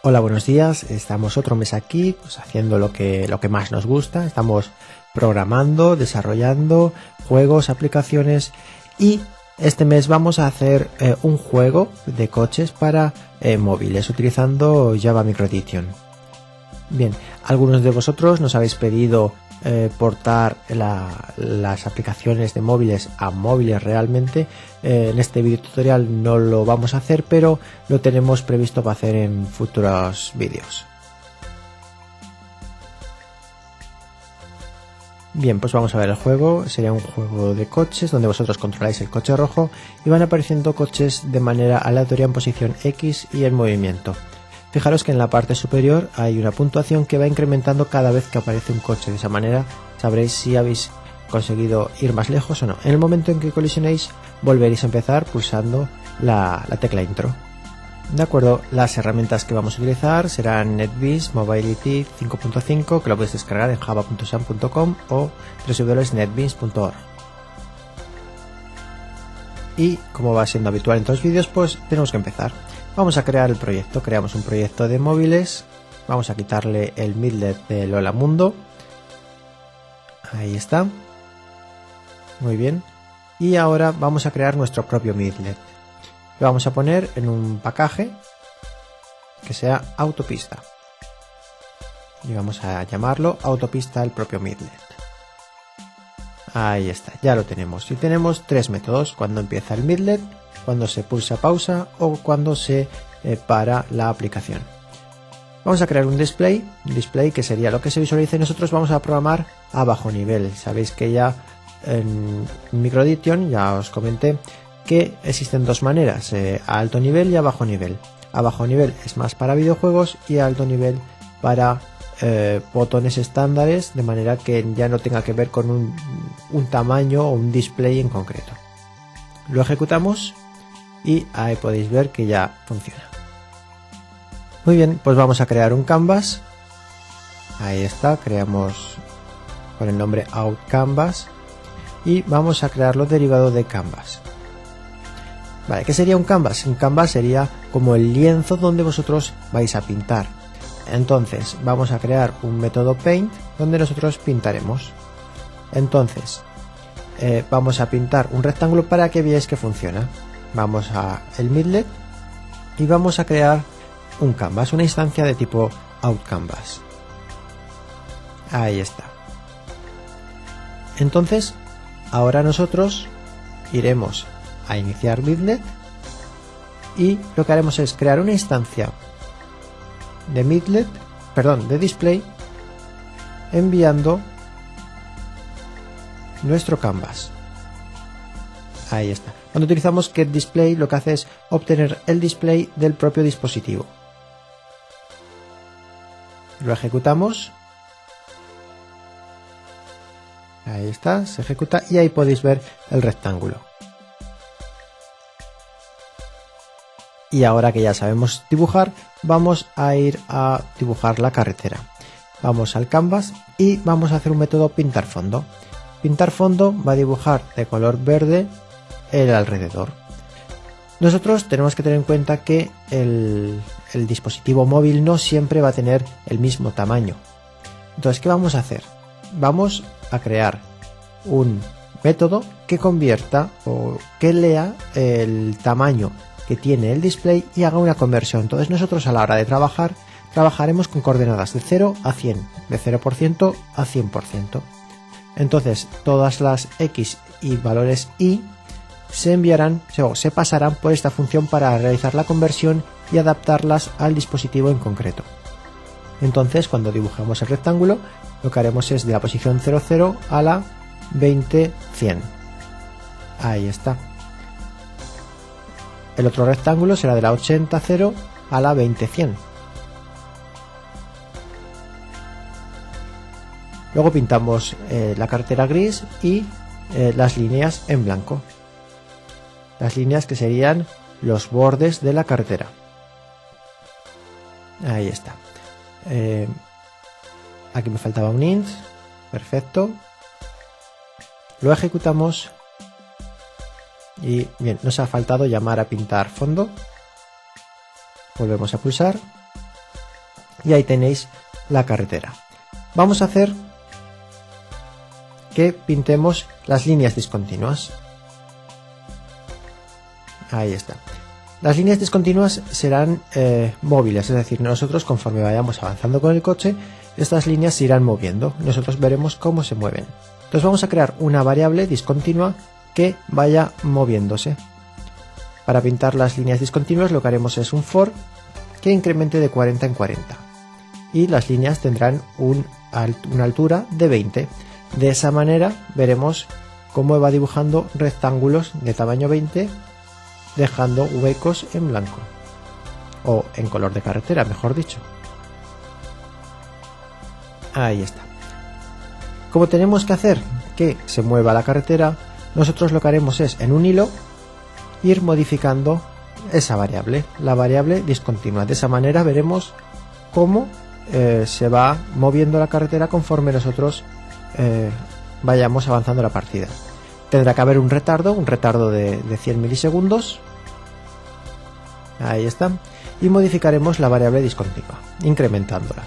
Hola, buenos días. Estamos otro mes aquí, pues haciendo lo que más nos gusta. Estamos programando, desarrollando juegos, aplicaciones y este mes vamos a hacer un juego de coches para móviles utilizando Java MicroEdition. Bien, algunos de vosotros nos habéis pedido portar las aplicaciones de móviles a móviles realmente. En este video tutorial no lo vamos a hacer, pero lo tenemos previsto para hacer en futuros vídeos. Bien, pues vamos a ver el juego. Sería un juego de coches donde vosotros controláis el coche rojo y van apareciendo coches de manera aleatoria en posición X y en movimiento. Fijaros que en la parte superior hay una puntuación que va incrementando cada vez que aparece un coche. De esa manera sabréis si habéis conseguido ir más lejos o no. En el momento en que colisionéis volveréis a empezar pulsando la tecla intro. De acuerdo, las herramientas que vamos a utilizar serán NetBeans Mobility 5.5, que lo podéis descargar en java.sam.com o www.netbeans.org. Y como va siendo habitual en todos los vídeos, pues tenemos que empezar. Vamos a crear el proyecto. Creamos un proyecto de móviles. Vamos a quitarle el midlet de Hola Mundo. Ahí está. Muy bien. Y ahora vamos a crear nuestro propio midlet. Lo vamos a poner en un package que sea autopista. Y vamos a llamarlo autopista el propio midlet. Ahí está, ya lo tenemos. Y tenemos tres métodos: cuando empieza el midlet, cuando se pulsa pausa o cuando se para la aplicación. Vamos a crear un display que sería lo que se visualiza, y nosotros vamos a programar a bajo nivel. Sabéis que ya en MicroEdition ya os comenté que existen dos maneras, a alto nivel y a bajo nivel. A bajo nivel es más para videojuegos y a alto nivel para botones estándares, de manera que ya no tenga que ver con un tamaño o un display en concreto. Lo ejecutamos y ahí podéis ver que ya funciona. Muy bien, pues vamos a crear un canvas. Ahí está, creamos con el nombre outCanvas y vamos a crearlo derivado de canvas. Vale, ¿qué sería un canvas? Un canvas sería como el lienzo donde vosotros vais a pintar. Entonces vamos a crear un método paint donde nosotros pintaremos. Entonces vamos a pintar un rectángulo para que veáis que funciona. Vamos a el midlet y vamos a crear un canvas, una instancia de tipo outCanvas. Ahí está. Entonces ahora nosotros iremos a iniciar midlet y lo que haremos es crear una instancia de display enviando nuestro canvas. Ahí está. Cuando utilizamos getDisplay lo que hace es obtener el display del propio dispositivo. Lo ejecutamos. Ahí está, se ejecuta y ahí podéis ver el rectángulo. Y ahora que ya sabemos dibujar, vamos a ir a dibujar la carretera. Vamos al canvas y vamos a hacer un método pintar fondo. Pintar fondo va a dibujar de color verde el alrededor. Nosotros tenemos que tener en cuenta que el dispositivo móvil no siempre va a tener el mismo tamaño. Entonces, ¿qué vamos a hacer? Vamos a crear un método que convierta o que lea el tamaño que tiene el display y haga una conversión. Entonces nosotros a la hora de trabajar, trabajaremos con coordenadas de 0 a 100, de 0% a 100%. Entonces todas las X y valores Y se enviarán o se pasarán por esta función para realizar la conversión y adaptarlas al dispositivo en concreto. Entonces cuando dibujamos el rectángulo, lo que haremos es de la posición 00 a la 20-100. Ahí está. El otro rectángulo será de la 80-0 a la 20-100. Luego pintamos la carretera gris y las líneas en blanco. Las líneas que serían los bordes de la carretera. Ahí está. Aquí me faltaba un int. Perfecto. Lo ejecutamos. Y bien, nos ha faltado llamar a pintar fondo. Volvemos a pulsar y ahí tenéis la carretera. Vamos a hacer que pintemos las líneas discontinuas. Ahí está. Las líneas discontinuas serán móviles, es decir, nosotros conforme vayamos avanzando con el coche, estas líneas se irán moviendo. Nosotros veremos cómo se mueven. Entonces vamos a crear una variable discontinua que vaya moviéndose. Para pintar las líneas discontinuas lo que haremos es un for que incremente de 40 en 40. Y las líneas tendrán una altura de 20. De esa manera veremos cómo va dibujando rectángulos de tamaño 20, dejando huecos en blanco. O en color de carretera, mejor dicho. Ahí está. Como tenemos que hacer que se mueva la carretera, nosotros lo que haremos es, en un hilo, ir modificando esa variable, la variable discontinua. De esa manera veremos cómo se va moviendo la carretera conforme nosotros vayamos avanzando la partida. Tendrá que haber un retardo de 100 milisegundos. Ahí está. Y modificaremos la variable discontinua, incrementándola.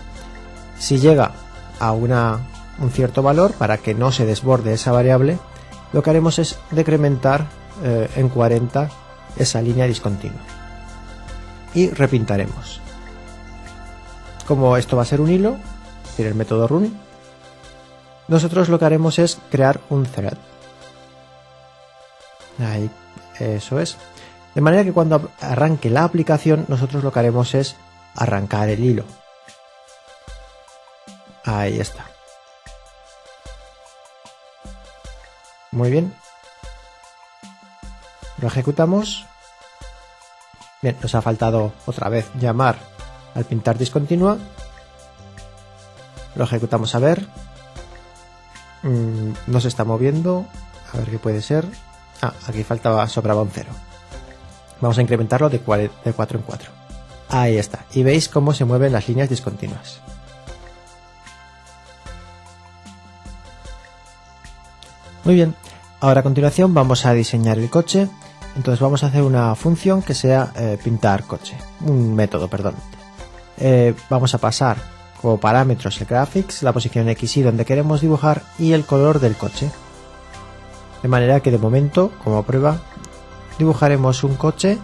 Si llega a un cierto valor, para que no se desborde esa variable, lo que haremos es decrementar en 40 esa línea discontinua. Y repintaremos. Como esto va a ser un hilo, tiene el método run, nosotros lo que haremos es crear un thread. Ahí, eso es. De manera que cuando arranque la aplicación, nosotros lo que haremos es arrancar el hilo. Ahí está. Muy bien. Lo ejecutamos. Bien, nos ha faltado otra vez llamar al pintar discontinua. Lo ejecutamos a ver. No se está moviendo. A ver qué puede ser. Aquí sobraba un 0. Vamos a incrementarlo de 4 en 4. Ahí está. Y veis cómo se mueven las líneas discontinuas. Muy bien. Ahora a continuación vamos a diseñar el coche. Entonces vamos a hacer una función que sea pintar coche. Un método, perdón. Vamos a pasar como parámetros el graphics, la posición X y donde queremos dibujar y el color del coche. De manera que de momento, como prueba, dibujaremos un coche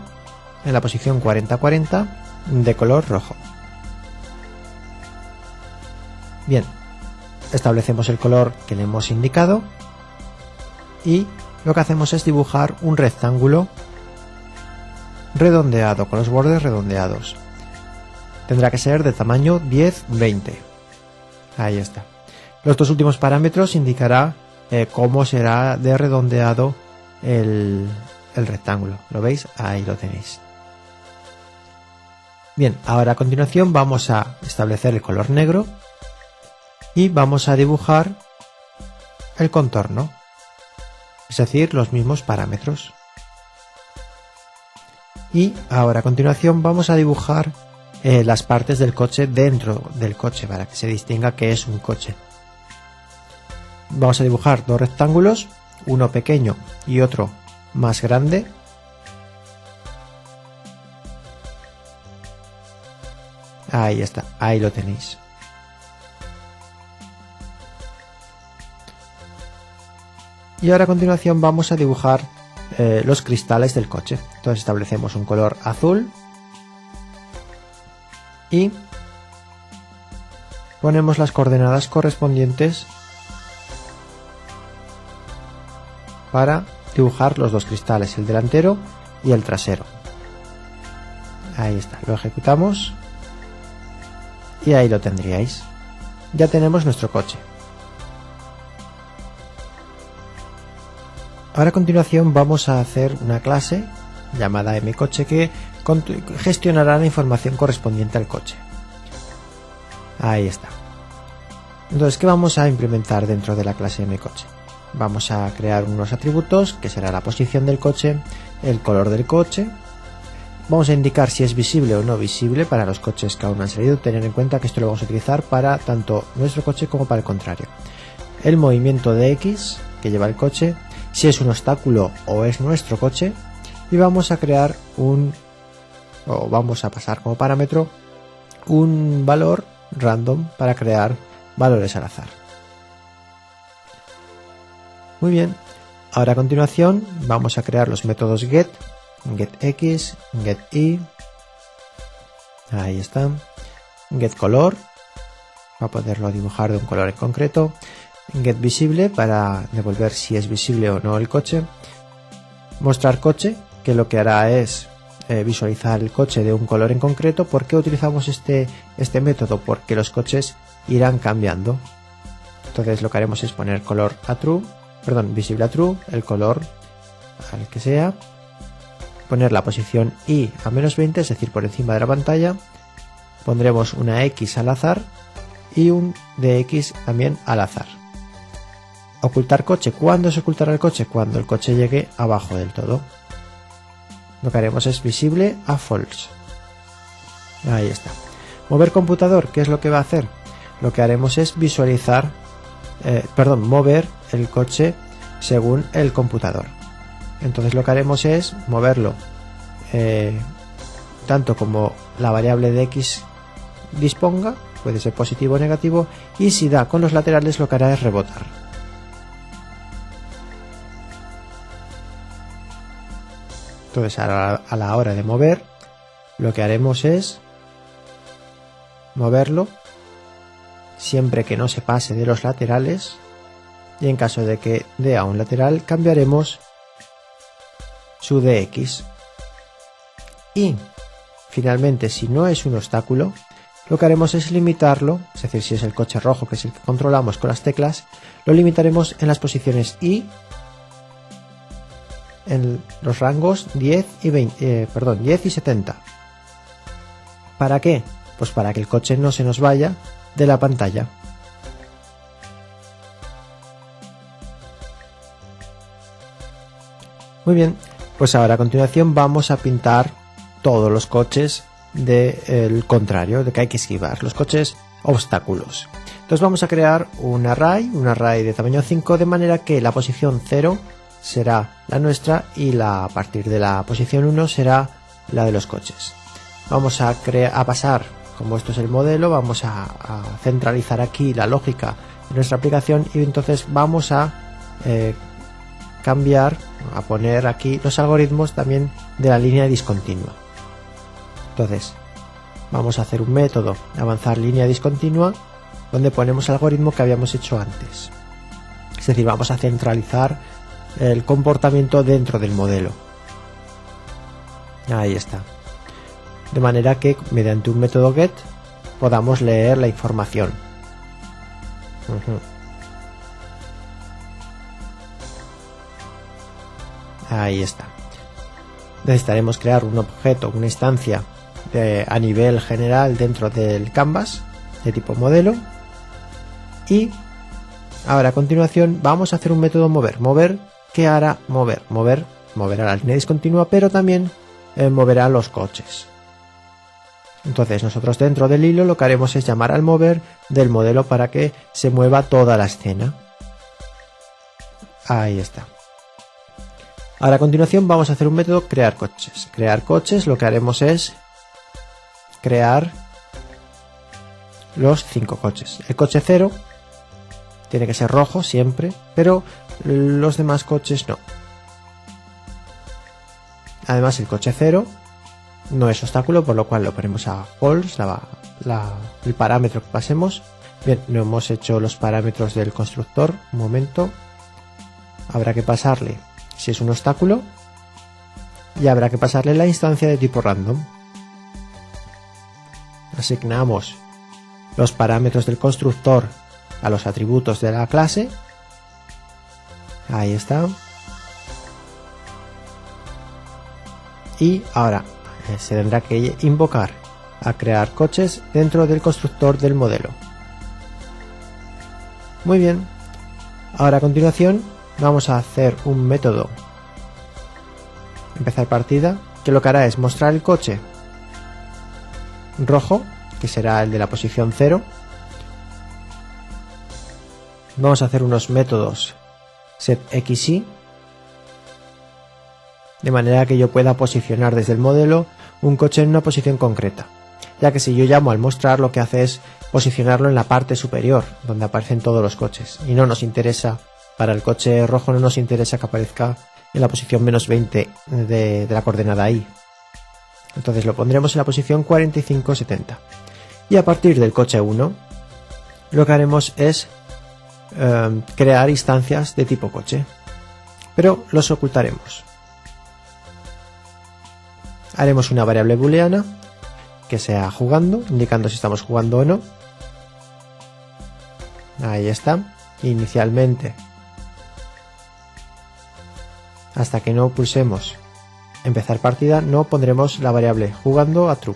en la posición 40-40 de color rojo. Bien, establecemos el color que le hemos indicado y lo que hacemos es dibujar un rectángulo redondeado, con los bordes redondeados. Tendrá que ser de tamaño 10-20. Ahí está. Los dos últimos parámetros indicará cómo será de redondeado el rectángulo. ¿Lo veis? Ahí lo tenéis. Bien, ahora a continuación vamos a establecer el color negro y vamos a dibujar el contorno. Es decir, los mismos parámetros. Y ahora a continuación vamos a dibujar las partes del coche dentro del coche para que se distinga que es un coche. Vamos a dibujar dos rectángulos, uno pequeño y otro más grande. Ahí está, ahí lo tenéis. Y ahora a continuación vamos a dibujar los cristales del coche. Entonces establecemos un color azul y ponemos las coordenadas correspondientes para dibujar los dos cristales, el delantero y el trasero. Ahí está, lo ejecutamos y ahí lo tendríais. Ya tenemos nuestro coche. Ahora a continuación vamos a hacer una clase llamada mcoche que gestionará la información correspondiente al coche. Ahí está. Entonces, ¿qué vamos a implementar dentro de la clase mcoche? Vamos a crear unos atributos que será la posición del coche, el color del coche. Vamos a indicar si es visible o no visible para los coches que aún no han salido, tener en cuenta que esto lo vamos a utilizar para tanto nuestro coche como para el contrario. El movimiento de X que lleva el coche, si es un obstáculo o es nuestro coche, y vamos a crear vamos a pasar como parámetro un valor random para crear valores al azar. Muy bien, ahora a continuación vamos a crear los métodos get, getX, getY, ahí está, getColor, para poderlo dibujar de un color en concreto, getVisible para devolver si es visible o no el coche, mostrarCoche, que lo que hará es visualizar el coche de un color en concreto. ¿Por qué utilizamos este método? Porque los coches irán cambiando. Entonces lo que haremos es poner color a true, visible a true, el color al que sea, poner la posición Y a -20, es decir, por encima de la pantalla, pondremos una X al azar y un DX también al azar. Ocultar coche. ¿Cuándo se ocultará el coche? Cuando el coche llegue abajo del todo. Lo que haremos es visible a false. Ahí está. Mover computador. ¿Qué es lo que va a hacer? Lo que haremos es visualizar, mover el coche según el computador. Entonces lo que haremos es moverlo tanto como la variable de X disponga, puede ser positivo o negativo, y si da con los laterales lo que hará es rebotar. Entonces a la hora de mover, lo que haremos es moverlo siempre que no se pase de los laterales, y en caso de que dé a un lateral cambiaremos su DX. Y finalmente, si no es un obstáculo, lo que haremos es limitarlo, es decir, si es el coche rojo, que es el que controlamos con las teclas, lo limitaremos en las posiciones Y, en los rangos 10 y 70. ¿Para qué? Pues para que el coche no se nos vaya de la pantalla. Muy bien, pues ahora a continuación vamos a pintar todos los coches del contrario, de que hay que esquivar, los coches obstáculos. Entonces vamos a crear un array de tamaño 5, de manera que la posición 0 será la nuestra y a partir de la posición 1 será la de los coches. Vamos a pasar, como esto es el modelo, vamos a centralizar aquí la lógica de nuestra aplicación, y entonces vamos a poner aquí los algoritmos también de la línea discontinua. Entonces vamos a hacer un método avanzar línea discontinua donde ponemos el algoritmo que habíamos hecho antes. Es decir, vamos a centralizar el comportamiento dentro del modelo. Ahí está. De manera que mediante un método get podamos leer la información. Ahí está. Necesitaremos crear un objeto, una instancia a nivel general dentro del canvas de tipo modelo, y ahora a continuación vamos a hacer un método mover. ¿Qué hará mover? Moverá la línea discontinua, pero también moverá los coches. Entonces nosotros dentro del hilo lo que haremos es llamar al mover del modelo para que se mueva toda la escena. Ahí está. Ahora a continuación vamos a hacer un método crear coches. Crear coches, lo que haremos es crear los 5 coches. El coche 0 tiene que ser rojo siempre, pero los demás coches no. Además, el coche 0 no es obstáculo, por lo cual lo ponemos a false, el parámetro que pasemos. Bien, no hemos hecho los parámetros del constructor. Un momento. Habrá que pasarle si es un obstáculo, y habrá que pasarle la instancia de tipo random. Asignamos los parámetros del constructor a los atributos de la clase. Ahí está. Y ahora se tendrá que invocar a crear coches dentro del constructor del modelo. Muy bien. Ahora a continuación vamos a hacer un método empezar partida, que lo que hará es mostrar el coche rojo, que será el de la posición 0. Vamos a hacer unos métodos setXY, de manera que yo pueda posicionar desde el modelo un coche en una posición concreta. ya que si yo llamo al mostrar lo que hace es posicionarlo en la parte superior, donde aparecen todos los coches, y no nos interesa, para el coche rojo no nos interesa que aparezca en la posición -20 de la coordenada Y. Entonces lo pondremos en la posición 4570. Y a partir del coche 1, lo que haremos es crear instancias de tipo coche, pero los ocultaremos. Haremos una variable booleana que sea jugando, indicando si estamos jugando o no. Ahí está. Inicialmente, hasta que no pulsemos empezar partida, no pondremos la variable jugando a true.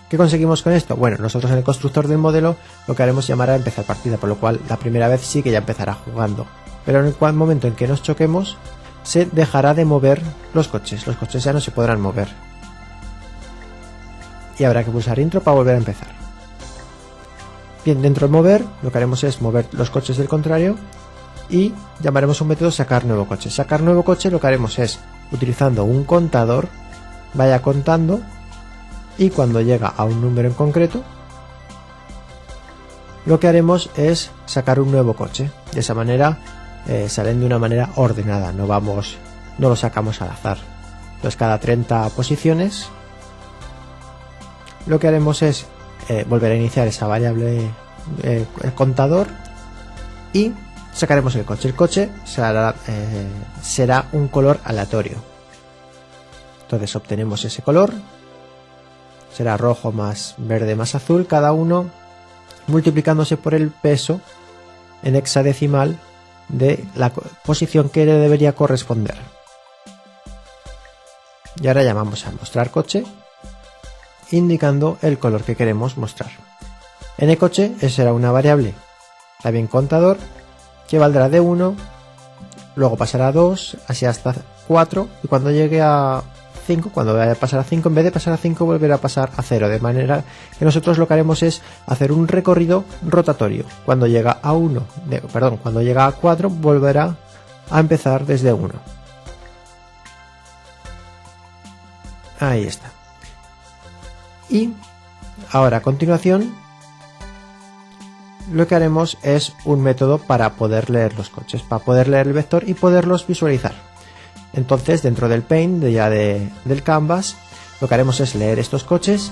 ¿Qué conseguimos con esto? Bueno, nosotros en el constructor del modelo lo que haremos es llamar a empezar partida, por lo cual la primera vez sí que ya empezará jugando, pero en el momento en que nos choquemos se dejará de mover los coches ya no se podrán mover y habrá que pulsar intro para volver a empezar. Bien, dentro de mover lo que haremos es mover los coches del contrario y llamaremos un método sacar nuevo coche. Sacar nuevo coche lo que haremos es, utilizando un contador, vaya contando, y cuando llega a un número en concreto, lo que haremos es sacar un nuevo coche. De esa manera salen de una manera ordenada, no lo sacamos al azar. Entonces cada 30 posiciones lo que haremos es volver a iniciar esa variable el contador y sacaremos el coche. El coche será un color aleatorio. Entonces obtenemos ese color. Será rojo más verde más azul, cada uno multiplicándose por el peso en hexadecimal de la posición que le debería corresponder. Y ahora llamamos a mostrar coche, indicando el color que queremos mostrar. En el coche será una variable, también contador, que valdrá de 1, luego pasará a 2, así hasta 4, y cuando llegue a 5, cuando vaya a pasar a 5, en vez de pasar a 5 volverá a pasar a 0, de manera que nosotros lo que haremos es hacer un recorrido rotatorio. Cuando llega a cuando llega a 4 volverá a empezar desde 1. Ahí está. Y ahora a continuación lo que haremos es un método para poder leer los coches, para poder leer el vector y poderlos visualizar. Entonces dentro del paint del canvas lo que haremos es leer estos coches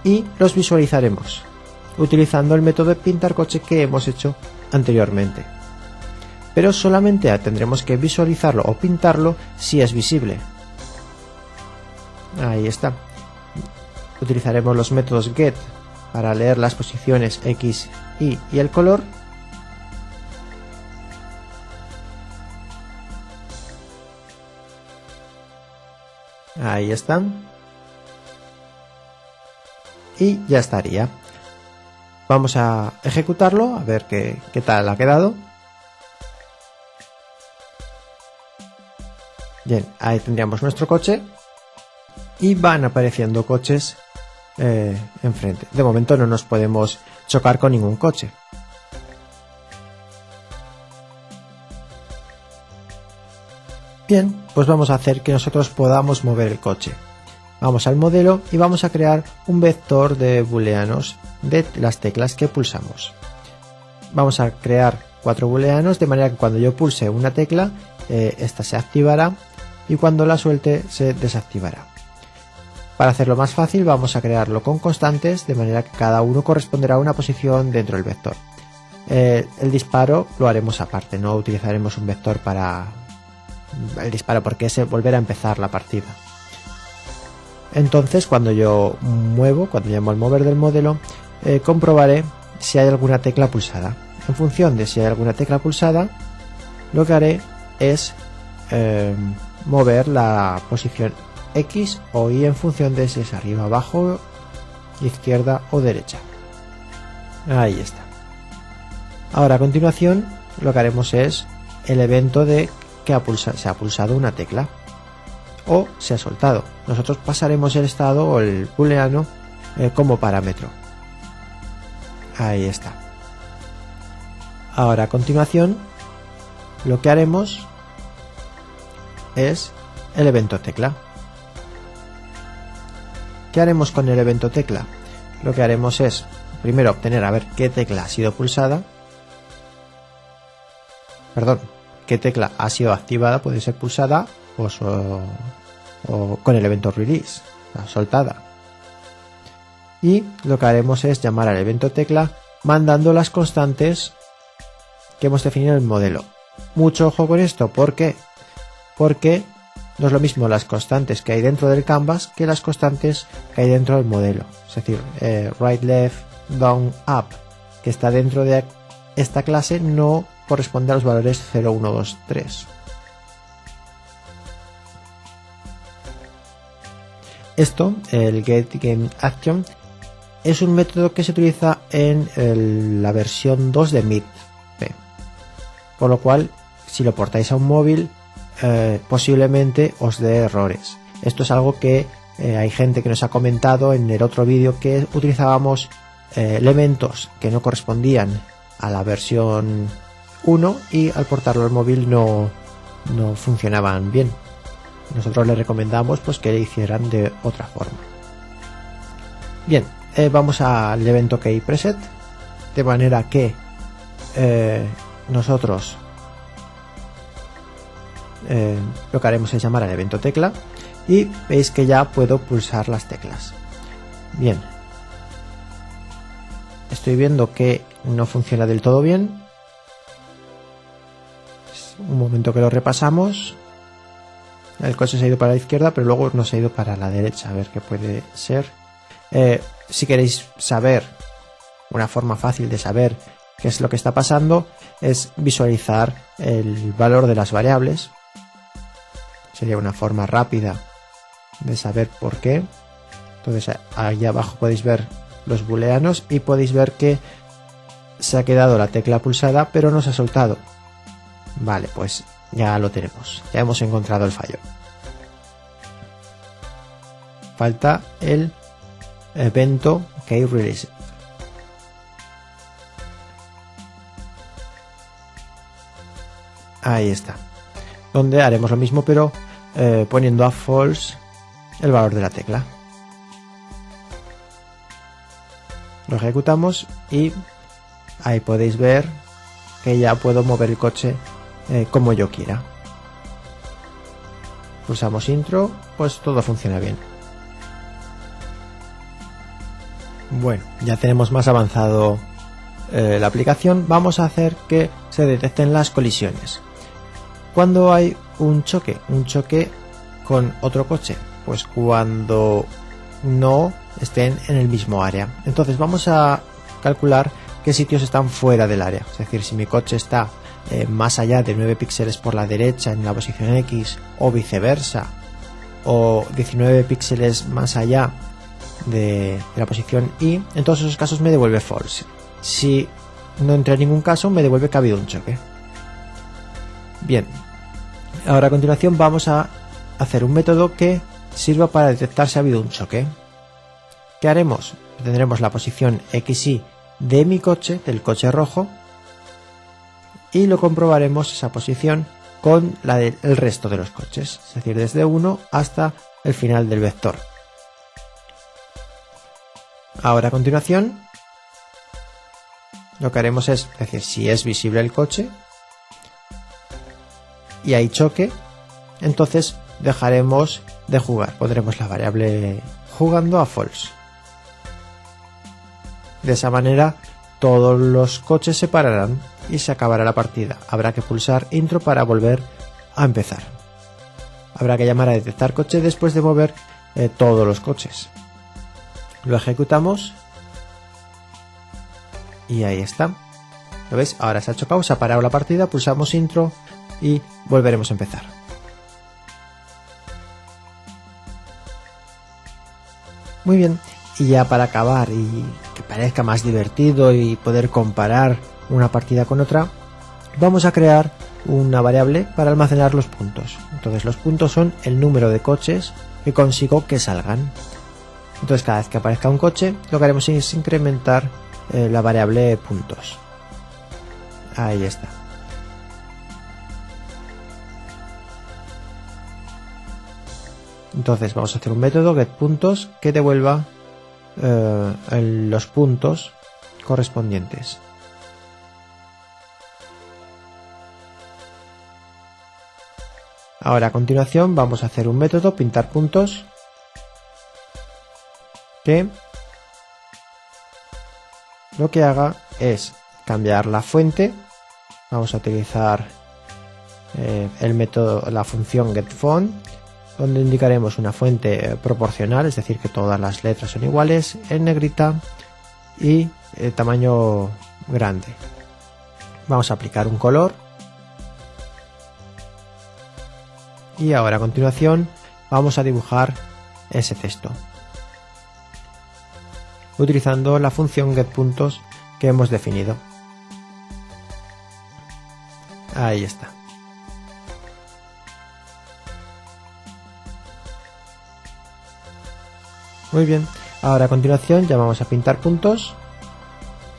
y los visualizaremos utilizando el método de pintar coche que hemos hecho anteriormente, pero solamente tendremos que visualizarlo o pintarlo si es visible. Ahí está. Utilizaremos los métodos get para leer las posiciones X, Y y el color. Ahí están. Y ya estaría. Vamos a ejecutarlo, a ver qué tal ha quedado. Bien, ahí tendríamos nuestro coche. Y van apareciendo coches enfrente. De momento no nos podemos chocar con ningún coche. Bien, pues vamos a hacer que nosotros podamos mover el coche. Vamos al modelo y vamos a crear un vector de booleanos de las teclas que pulsamos. Vamos a crear 4 booleanos de manera que cuando yo pulse una tecla, esta se activará y cuando la suelte se desactivará. Para hacerlo más fácil vamos a crearlo con constantes de manera que cada uno corresponderá a una posición dentro del vector. El disparo lo haremos aparte, no utilizaremos un vector para el disparo porque es volver a empezar la partida. Entonces cuando yo llamo al mover del modelo, comprobaré si hay alguna tecla pulsada. En función de si hay alguna tecla pulsada, lo que haré es mover la posición X o Y en función de si es arriba, abajo, izquierda o derecha. Ahí está. Ahora a continuación lo que haremos es el evento de que se ha pulsado una tecla o se ha soltado. Nosotros pasaremos el estado o el booleano como parámetro. Ahí está. Ahora a continuación lo que haremos es el evento tecla. ¿Qué haremos con el evento tecla? Lo que haremos es primero obtener a ver qué tecla ha sido pulsada, perdón, qué tecla ha sido activada, puede ser pulsada o con el evento release, soltada. Y lo que haremos es llamar al evento tecla mandando las constantes que hemos definido en el modelo. Mucho ojo con esto, ¿por qué? Porque no es lo mismo las constantes que hay dentro del canvas que las constantes que hay dentro del modelo. Es decir, right, left, down, up, que está dentro de esta clase, no corresponde a los valores 0, 1, 2, 3. Esto, el getGameAction, es un método que se utiliza en la versión 2 de MIP, por lo cual si lo portáis a un móvil posiblemente os dé errores. Esto es algo que hay gente que nos ha comentado en el otro vídeo, que utilizábamos elementos que no correspondían a la versión 1 y al portarlo al móvil no funcionaban bien. Nosotros les recomendamos pues que le hicieran de otra forma. Bien, vamos al evento keyPreset, de manera que nosotros lo que haremos es llamar al evento tecla y veis que ya puedo pulsar las teclas. Bien, estoy viendo que no funciona del todo bien. Un momento que lo repasamos. El coche se ha ido para la izquierda, pero luego no se ha ido para la derecha. A ver qué puede ser. Si queréis saber, una forma fácil de saber qué es lo que está pasando es visualizar el valor de las variables. Sería una forma rápida de saber por qué. Entonces ahí abajo podéis ver los booleanos y podéis ver que se ha quedado la tecla pulsada pero no se ha soltado. Vale, pues ya lo tenemos, ya hemos encontrado el fallo. Falta el evento keyRelease. Ahí está, donde haremos lo mismo pero poniendo a false el valor de la tecla. Lo ejecutamos y ahí podéis ver que ya puedo mover el coche como yo quiera. Pulsamos intro, pues todo funciona bien. Bueno, ya tenemos más avanzado la aplicación. Vamos a hacer que se detecten las colisiones. Cuando hay un choque con otro coche, pues cuando no estén en el mismo área. Entonces vamos a calcular qué sitios están fuera del área. Es decir, si mi coche está más allá de 9 píxeles por la derecha en la posición X o viceversa, o 19 píxeles más allá de la posición Y, en todos esos casos me devuelve false. Si no entra en ningún caso, me devuelve que ha habido un choque. Bien, ahora a continuación vamos a hacer un método que sirva para detectar si ha habido un choque. ¿Qué haremos? Tendremos la posición XY de mi coche, del coche rojo, y lo comprobaremos esa posición con la del resto de los coches, es decir, desde 1 hasta el final del vector. Ahora a continuación lo que haremos es decir si es visible el coche y hay choque, entonces dejaremos de jugar, pondremos la variable jugando a false. De esa manera todos los coches se pararán y se acabará la partida. Habrá que pulsar intro para volver a empezar. Habrá que llamar a detectar coche después de mover todos los coches. Lo ejecutamos y ahí está. ¿Lo veis? Ahora se ha hecho pausa, ha parado la partida, pulsamos intro y volveremos a empezar. Muy bien, y ya para acabar y que parezca más divertido y poder comparar una partida con otra, vamos a crear una variable para almacenar los puntos. Entonces los puntos son el número de coches que consigo que salgan. Entonces cada vez que aparezca un coche, lo que haremos es incrementar la variable puntos. Ahí está. Entonces vamos a hacer un método getPuntos que devuelva los puntos correspondientes. Ahora a continuación vamos a hacer un método pintarPuntos que lo que haga es cambiar la fuente. Vamos a utilizar el método, la función getFont, donde indicaremos una fuente proporcional, es decir, que todas las letras son iguales, en negrita y tamaño grande. Vamos a aplicar un color y ahora a continuación vamos a dibujar ese texto utilizando la función getPuntos que hemos definido. Ahí está. Muy bien, ahora a continuación ya vamos a pintar puntos.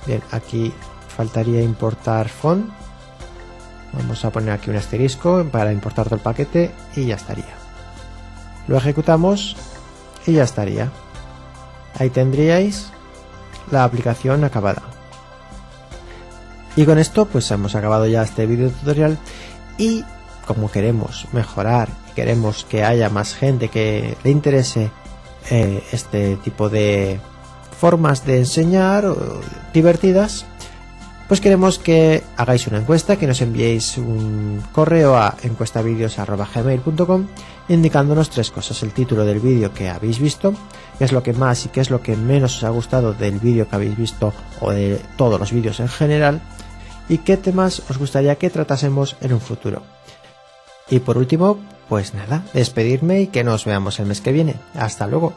Bien, aquí faltaría importar font. Vamos a poner aquí un asterisco para importar todo el paquete y ya estaría. Lo ejecutamos y ya estaría. Ahí tendríais la aplicación acabada. Y con esto pues hemos acabado ya este vídeo tutorial, y como queremos mejorar y queremos que haya más gente que le interese este tipo de formas de enseñar divertidas, pues queremos que hagáis una encuesta, que nos enviéis un correo a encuestavideos@gmail.com indicándonos 3 cosas: el título del vídeo que habéis visto, qué es lo que más y qué es lo que menos os ha gustado del vídeo que habéis visto o de todos los vídeos en general, y qué temas os gustaría que tratásemos en un futuro. Y por último, pues nada, despedirme y que nos veamos el mes que viene. Hasta luego.